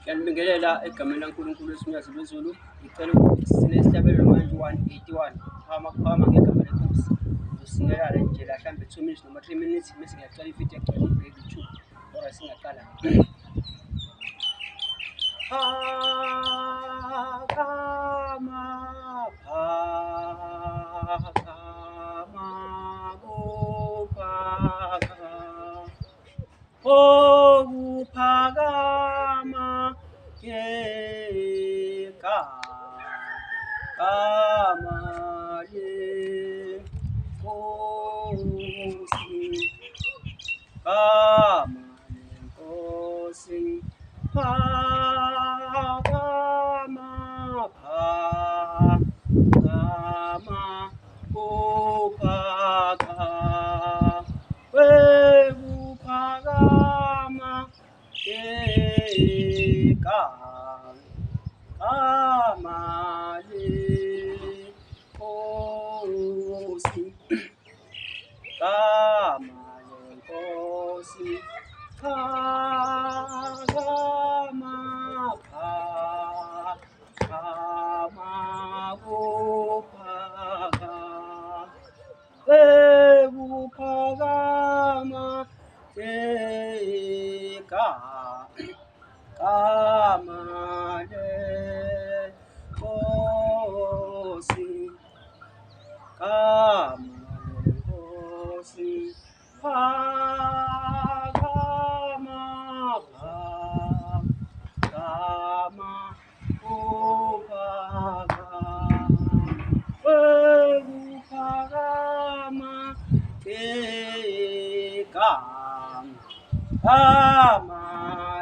Ngiyanibingelela egameni laNkulunkulu wesinyazi lwezulu. Ngicela ukuthi sinesihlabelelo manje 181 phakama ngegama lenkosi. Sizosingela nje la mhlambe 2 minutes noma 3 minutes bese ngiyacela ividiyo egcwele ibheke YouTube. Alright, singaqala. Phakama, phakama, okuphakama ngegama lenkosi, gama lenkosi, phakama, phakama, kuphakama ngegama lenkosi, gama lenkosi, phakama, phakama, kuphakama ngegama lenkosi, gama lenkosi, phakama, phakama, kuphakama ngegama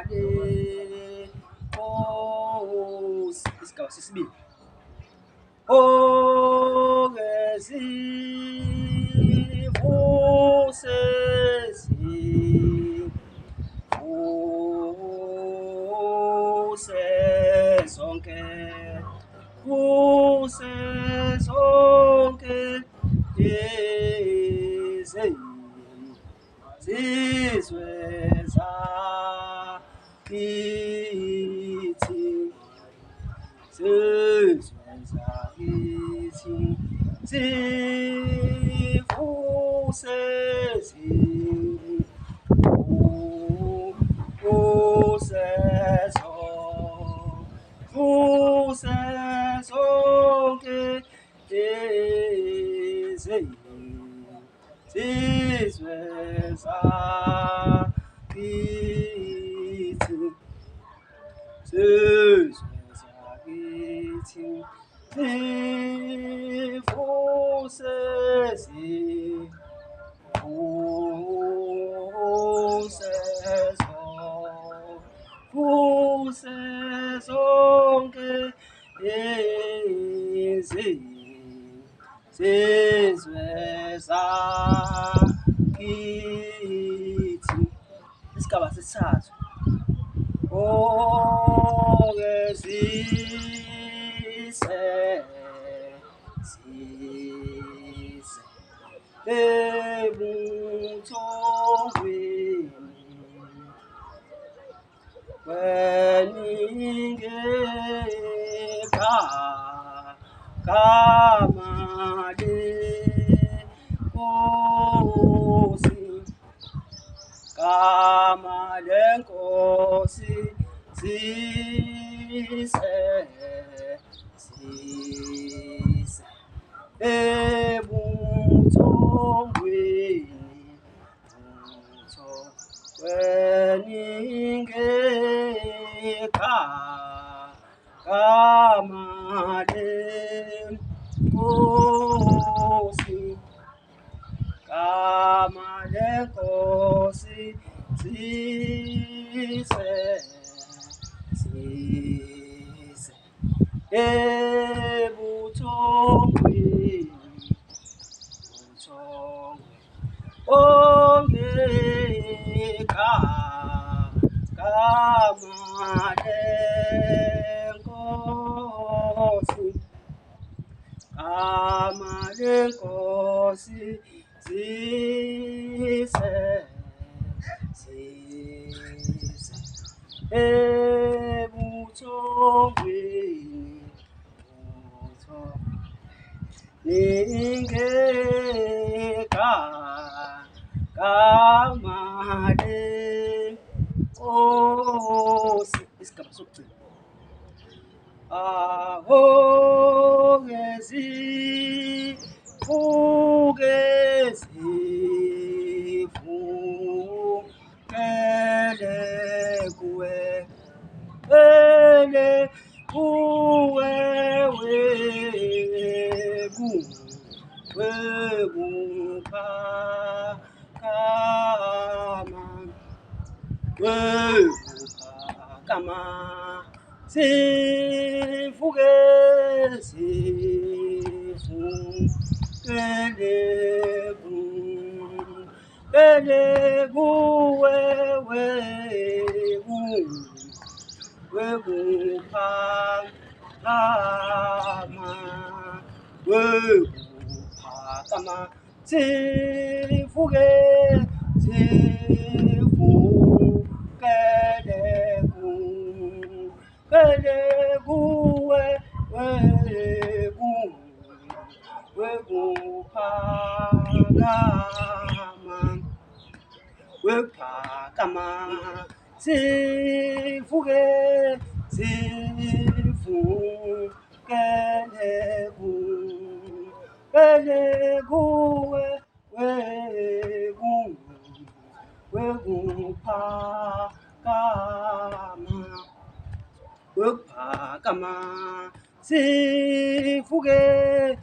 lenkosi. Isigaba sesibili. Vuse zonke izizwe zakithi, zizwe zakithi, zivuse vuse zonke izizwe zakithi, zizwe zakithi, zivuse vuse zonke izizwe zakithi. Isigaba sesithathu. Zise ebuthongweni gama lenkosi, gama lenkosi, zise ebuthongweni gama lenkosi, gama lenkosi, zise ebuthongweni, gama lenkosi, gama lenkosi, zise ebuthongweni. ningeka kamade isigaba sokugcina fugezi kuwe kuwe kama wekuphakama sifukele kuwe wekuphakama sifukele